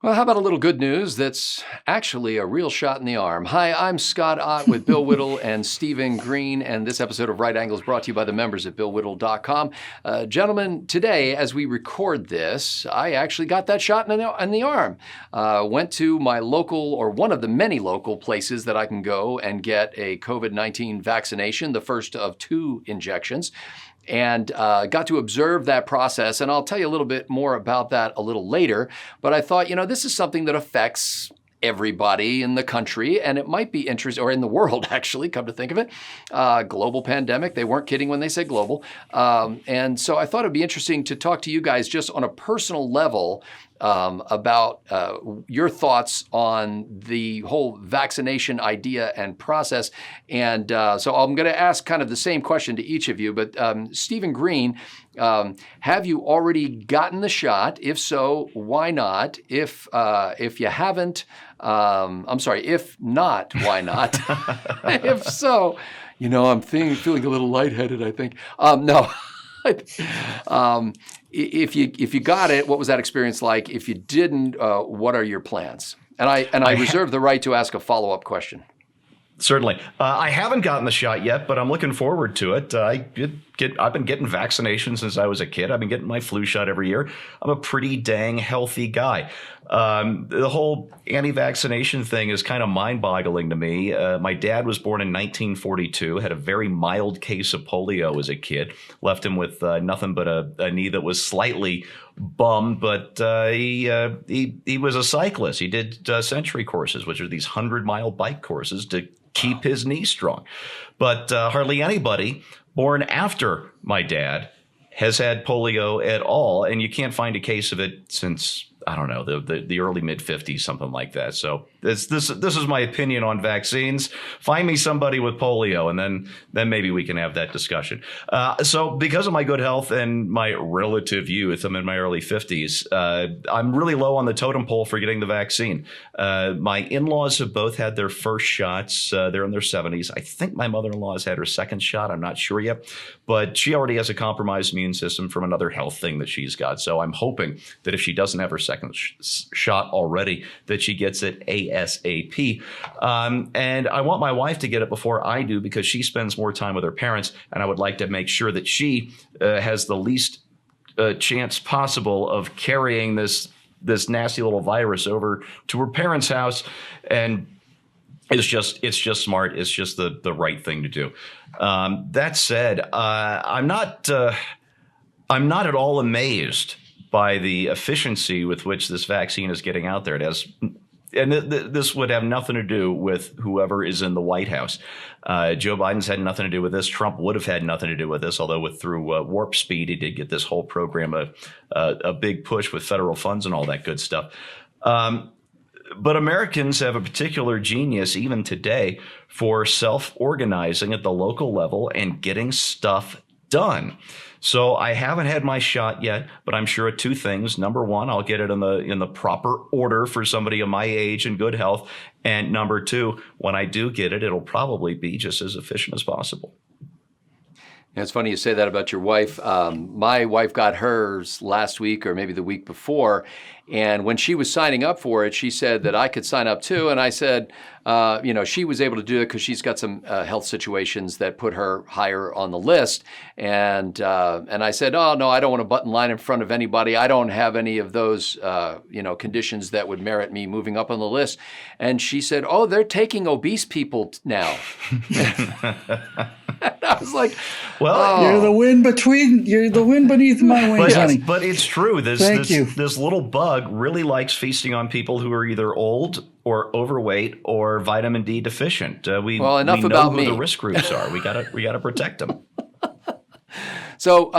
Well, how about a little good news that's actually a real shot in the arm? Hi, I'm Scott Ott with Bill Whittle and Stephen Green, and this episode of Right Angles brought to you by the members at BillWhittle.com. Gentlemen, today, as we record this, I actually got that shot in the arm. Went to my local, or one of the many local places that I can go and get a COVID-19 vaccination, the first of 2 injections. And got to observe that process. And I'll tell you a little bit more about that a little later. But I thought, this is something that affects everybody in the country, and it might be interesting, or in the world, actually, come to think of it. Global pandemic. They weren't kidding when they said global. And so I thought it'd be interesting to talk to you guys just on a personal level about your thoughts on the whole vaccination idea and process. And so I'm going to ask kind of the same question to each of you. But Stephen Green, have you already gotten the shot? If so, why not? If you haven't, if not, why not? If so, I'm feeling a little lightheaded, I think. No. If you got it, what was that experience like? If you didn't, what are your plans? And I reserve the right to ask a follow-up question. Certainly. I haven't gotten the shot yet, but I'm looking forward to it. I've been getting vaccinations since I was a kid. I've been getting my flu shot every year. I'm a pretty dang healthy guy. The whole anti-vaccination thing is kind of mind-boggling to me. My dad was born in 1942, had a very mild case of polio as a kid, left him with nothing but a knee that was slightly bummed, but he was a cyclist. He did century courses, which are these 100-mile bike courses to keep his knee strong. But hardly anybody born after my dad has had polio at all, and you can't find a case of it since, I don't know, the early mid-50s, something like that. So this is my opinion on vaccines. Find me somebody with polio, and then maybe we can have that discussion. So because of my good health and my relative youth, I'm in my early 50s, I'm really low on the totem pole for getting the vaccine. My in-laws have both had their first shots. They're in their 70s. I think my mother-in-law has had her second shot. I'm not sure yet. But she already has a compromised immune system from another health thing that she's got. So I'm hoping that if she doesn't have her second shot already, that she gets it ASAP. And I want my wife to get it before I do because she spends more time with her parents, and I would like to make sure that she has the least chance possible of carrying this nasty little virus over to her parents' house. And it's just smart. It's just the right thing to do. That said, I'm not at all amazed by the efficiency with which this vaccine is getting out there. It has, and this would have nothing to do with whoever is in the White House. Joe Biden's had nothing to do with this. Trump would have had nothing to do with this, although through warp speed, he did get this whole program a big push with federal funds and all that good stuff. But Americans have a particular genius, even today, for self-organizing at the local level and getting stuff done. So I haven't had my shot yet, but I'm sure of 2 things. Number 1, I'll get it in the proper order for somebody of my age and good health. And number 2, when I do get it, it'll probably be just as efficient as possible. Yeah, it's funny you say that about your wife. My wife got hers last week or maybe the week before. And when she was signing up for it, she said that I could sign up too. And I said, she was able to do it because she's got some health situations that put her higher on the list. And I said, oh, no, I don't want to button line in front of anybody. I don't have any of those, conditions that would merit me moving up on the list. And she said, oh, they're taking obese people now. I was like, well, you're the wind beneath my wings, honey. But it's true. This little bug really likes feasting on people who are either old or overweight or vitamin D deficient. We know who the risk groups are. We gotta protect them. So,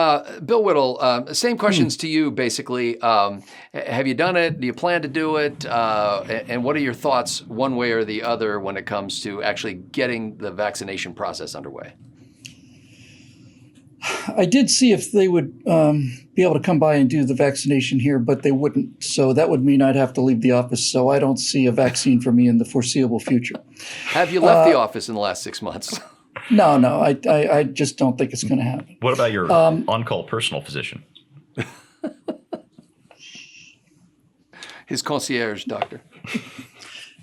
Bill Whittle, same questions to you, basically. Have you done it? Do you plan to do it? And what are your thoughts one way or the other when it comes to actually getting the vaccination process underway? I did see if they would be able to come by and do the vaccination here, but they wouldn't. So that would mean I'd have to leave the office. So I don't see a vaccine for me in the foreseeable future. Have you left the office in the last 6 months? No, I just don't think it's going to happen. What about your on-call personal physician? His concierge doctor.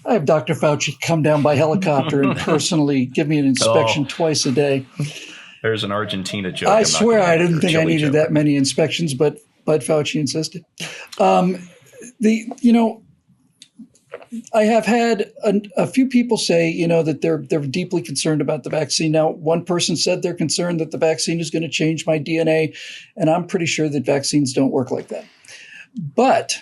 I have Dr. Fauci come down by helicopter and personally give me an inspection twice a day. There's an Argentina joke. I swear I didn't think I needed that many inspections, but Fauci insisted. I have had a few people say, that they're deeply concerned about the vaccine. Now, one person said they're concerned that the vaccine is going to change my DNA, and I'm pretty sure that vaccines don't work like that. But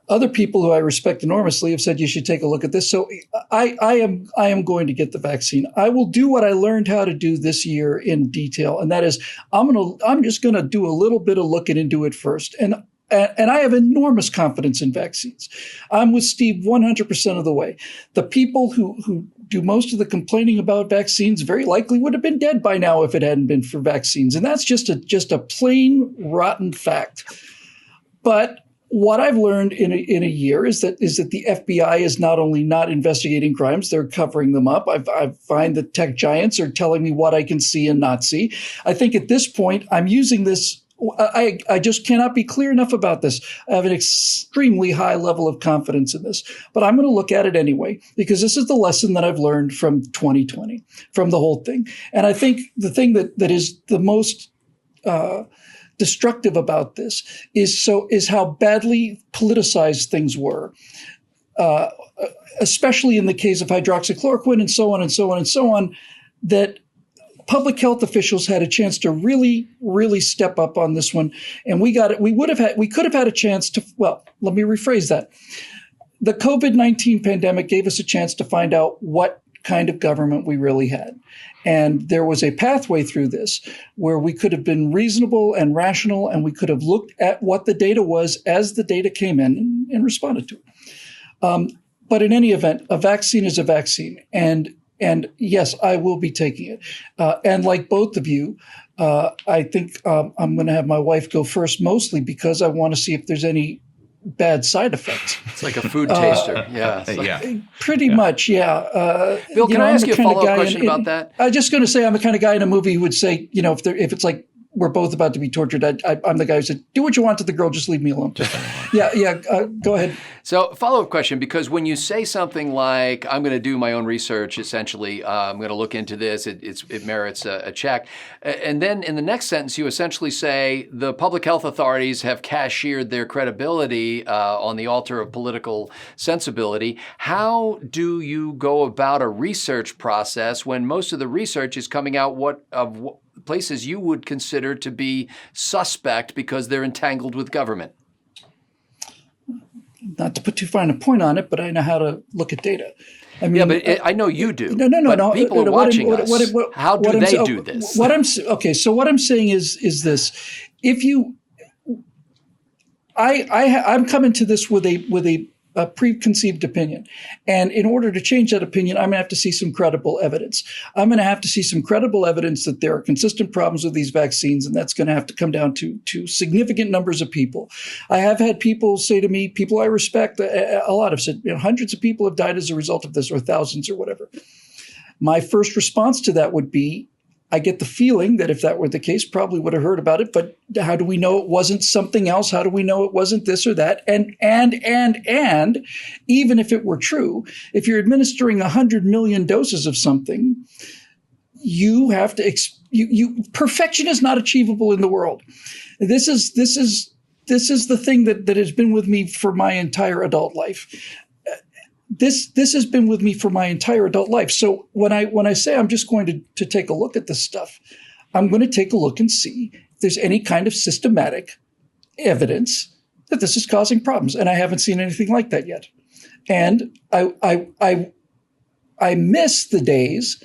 other people who I respect enormously have said you should take a look at this. So I am going to get the vaccine. I will do what I learned how to do this year in detail, and that is I'm just going to do a little bit of looking into it first. And I have enormous confidence in vaccines. I'm with Steve 100% of the way. The people who do most of the complaining about vaccines very likely would have been dead by now if it hadn't been for vaccines, and that's just a plain rotten fact. But what I've learned in a year is that the FBI is not only not investigating crimes, they're covering them up. I find that tech giants are telling me what I can see and not see. I think at this point, I'm using this. I just cannot be clear enough about this. I have an extremely high level of confidence in this, but I'm going to look at it anyway, because this is the lesson that I've learned from 2020, from the whole thing. And I think the thing that is the most destructive about this is how badly politicized things were, especially in the case of hydroxychloroquine and so on and so on and so on, that public health officials had a chance to really, really step up on this one. And we could have had a chance to, well, let me rephrase that. The COVID-19 pandemic gave us a chance to find out what kind of government we really had. And there was a pathway through this where we could have been reasonable and rational, and we could have looked at what the data was as the data came in and responded to it. But in any event, a vaccine is a vaccine. And yes, I will be taking it. And like both of you, I think I'm going to have my wife go first, mostly because I want to see if there's any bad side effects. It's like a food taster. Yeah. Pretty much, yeah. Bill, can I ask you a follow-up question about that? I'm just going to say I'm the kind of guy in a movie who would say, if it's like we're both about to be tortured, I'm the guy who said, do what you want to the girl, just leave me alone. Go ahead. So follow-up question, because when you say something like, I'm going to do my own research, essentially, I'm going to look into this, it merits a check. And then in the next sentence, you essentially say the public health authorities have cashiered their credibility on the altar of political sensibility. How do you go about a research process when most of the research is coming out of places you would consider to be suspect because they're entangled with government? Not to put too fine a point on it, but I know how to look at data. I mean, I know you do. No. People are watching us. How do they do this? So what I'm saying is this: if you, I'm coming to this with a preconceived opinion, and in order to change that opinion, I'm going to have to see some credible evidence. I'm going to have to see some credible evidence that there are consistent problems with these vaccines, and that's going to have to come down to significant numbers of people. I have had people say to me, people I respect, a lot have said, hundreds of people have died as a result of this, or thousands, or whatever. My first response to that would be, I get the feeling that if that were the case, probably would have heard about it, but how do we know it wasn't something else? How do we know it wasn't this or that? And even if it were true, if you're administering 100 million doses of something, you have to, perfection is not achievable in the world. This is the thing that has been with me for my entire adult life. This has been with me for my entire adult life. So when I say I'm just going to take a look at this stuff, I'm going to take a look and see if there's any kind of systematic evidence that this is causing problems. And I haven't seen anything like that yet. And I miss the days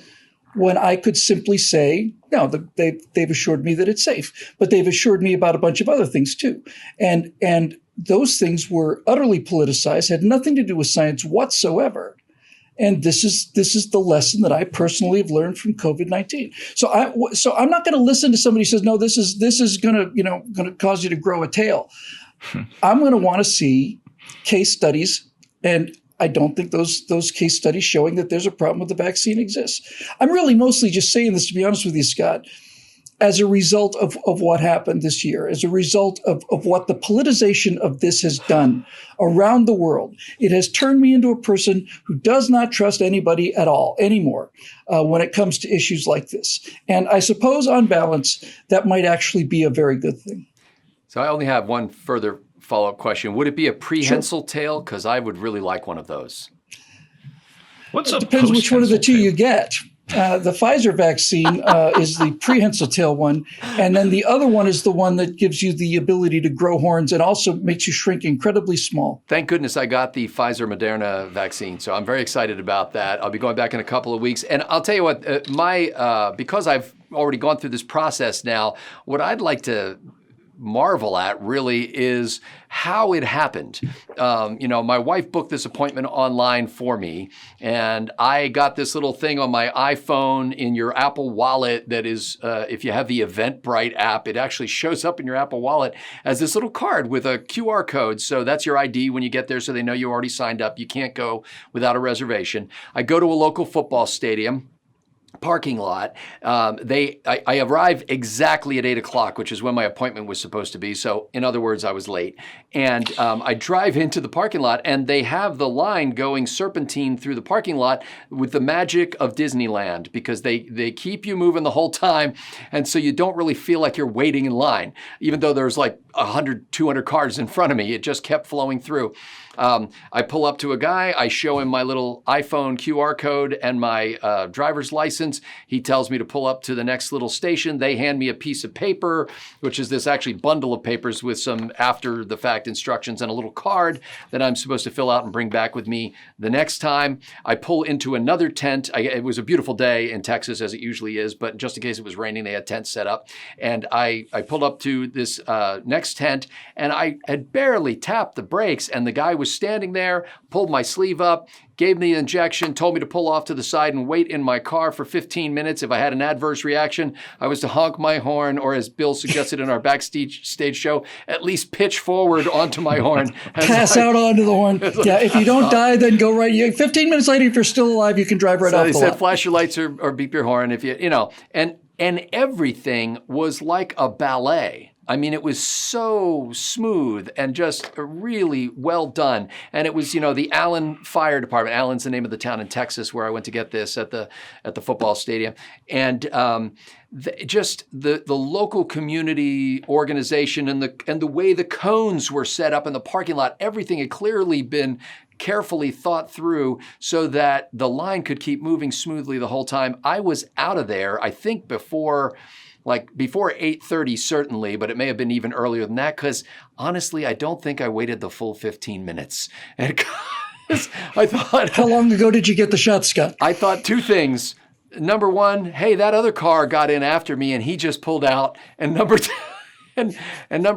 when I could simply say, no, they've assured me that it's safe, but they've assured me about a bunch of other things too. And those things were utterly politicized, had nothing to do with science whatsoever. And this is the lesson that I personally have learned from COVID-19. So I'm not going to listen to somebody who says, no, this is going to cause you to grow a tail. I'm going to want to see case studies, and I don't think those case studies showing that there's a problem with the vaccine exist. I'm really mostly just saying this, to be honest with you, Scott. as a result of what happened this year, as a result of what the politicization of this has done around the world. It has turned me into a person who does not trust anybody at all anymore when it comes to issues like this. And I suppose on balance, that might actually be a very good thing. So I only have one further follow-up question. Would it be a prehensile tail? Because I would really like one of those. It depends which one of the two you get. The Pfizer vaccine is the prehensile tail one, and then the other one is the one that gives you the ability to grow horns and also makes you shrink incredibly small. Thank goodness I got the Pfizer-Moderna vaccine, so I'm very excited about that. I'll be going back in a couple of weeks, and I'll tell you what, because I've already gone through this process now, what I'd like to marvel at really is how it happened. My wife booked this appointment online for me, and I got this little thing on my iPhone in your Apple Wallet that is, if you have the Eventbrite app, it actually shows up in your Apple Wallet as this little card with a QR code. So that's your ID when you get there, so they know you already signed up. You can't go without a reservation. I go to a local football stadium parking lot. I arrive exactly at 8 o'clock, which is when my appointment was supposed to be. So in other words, I was late. And I drive into the parking lot, and they have the line going serpentine through the parking lot with the magic of Disneyland, because they keep you moving the whole time. And so you don't really feel like you're waiting in line, even though there's like 100, 200 cars in front of me. It just kept flowing through. I pull up to a guy, I show him my little iPhone QR code and my driver's license. He tells me to pull up to the next little station. They hand me a piece of paper, which is this actually bundle of papers with some after the fact instructions and a little card that I'm supposed to fill out and bring back with me the next time. I pull into another tent. It was a beautiful day in Texas, as it usually is, but just in case it was raining, they had tents set up. And I pulled up to this next tent, and I had barely tapped the brakes, and the guy was standing there, pulled my sleeve up, gave me the injection, told me to pull off to the side and wait in my car for 15 minutes. If I had an adverse reaction, I was to honk my horn, or as Bill suggested in our backstage show, at least pitch forward onto my horn. Pass out onto the horn. Yeah, if you don't die, then go right. 15 minutes later, if you're still alive, you can drive right off the lot. They said flash your lights or beep your horn if and everything was like a ballet. I mean, it was so smooth and just really well done. And it was, the Allen Fire Department. Allen's the name of the town in Texas where I went to get this at the football stadium. And the local community organization and the way the cones were set up in the parking lot, everything had clearly been carefully thought through so that the line could keep moving smoothly the whole time. I was out of there, I think before 8:30 certainly, but it may have been even earlier than that, because honestly, I don't think I waited the full 15 minutes. And I thought... How long ago did you get the shot, Scott? I thought two things. Number one, hey, that other car got in after me and he just pulled out. And number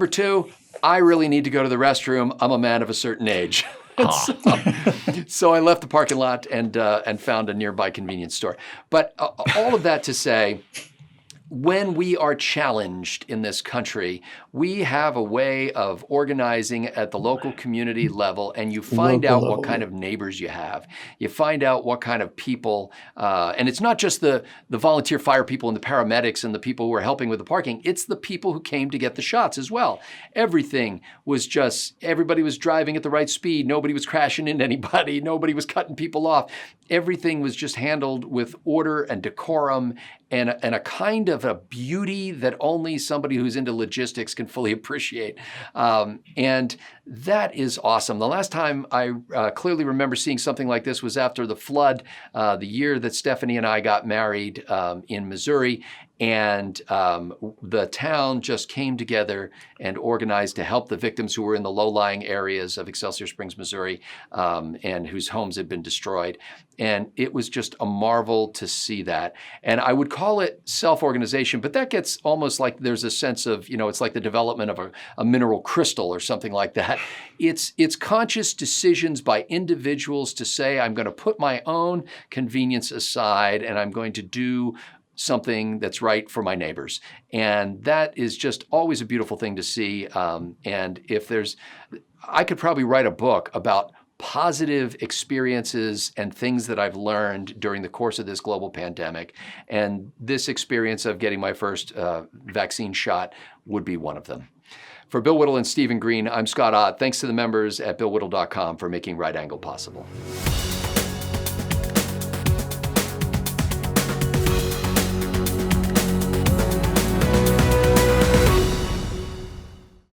two, I really need to go to the restroom. I'm a man of a certain age. So I left the parking lot and found a nearby convenience store. But all of that to say, when we are challenged in this country, we have a way of organizing at the local community level, and you find out what kind of neighbors you have. You find out what kind of people, and it's not just the volunteer fire people and the paramedics and the people who are helping with the parking, it's the people who came to get the shots as well. Everybody was driving at the right speed. Nobody was crashing into anybody. Nobody was cutting people off. Everything was just handled with order and decorum and a kind of a beauty that only somebody who's into logistics can fully appreciate. And that is awesome. The last time I clearly remember seeing something like this was after the flood, the year that Stephanie and I got married in Missouri. And the town just came together and organized to help the victims who were in the low-lying areas of Excelsior Springs, Missouri, and whose homes had been destroyed. And it was just a marvel to see that. And I would call it self-organization, but that gets almost like there's a sense of, it's like the development of a mineral crystal or something like that. It's conscious decisions by individuals to say, I'm going to put my own convenience aside and I'm going to do something that's right for my neighbors. And that is just always a beautiful thing to see. And I could probably write a book about positive experiences and things that I've learned during the course of this global pandemic. And this experience of getting my first vaccine shot would be one of them. For Bill Whittle and Stephen Green, I'm Scott Ott. Thanks to the members at BillWhittle.com for making Right Angle possible.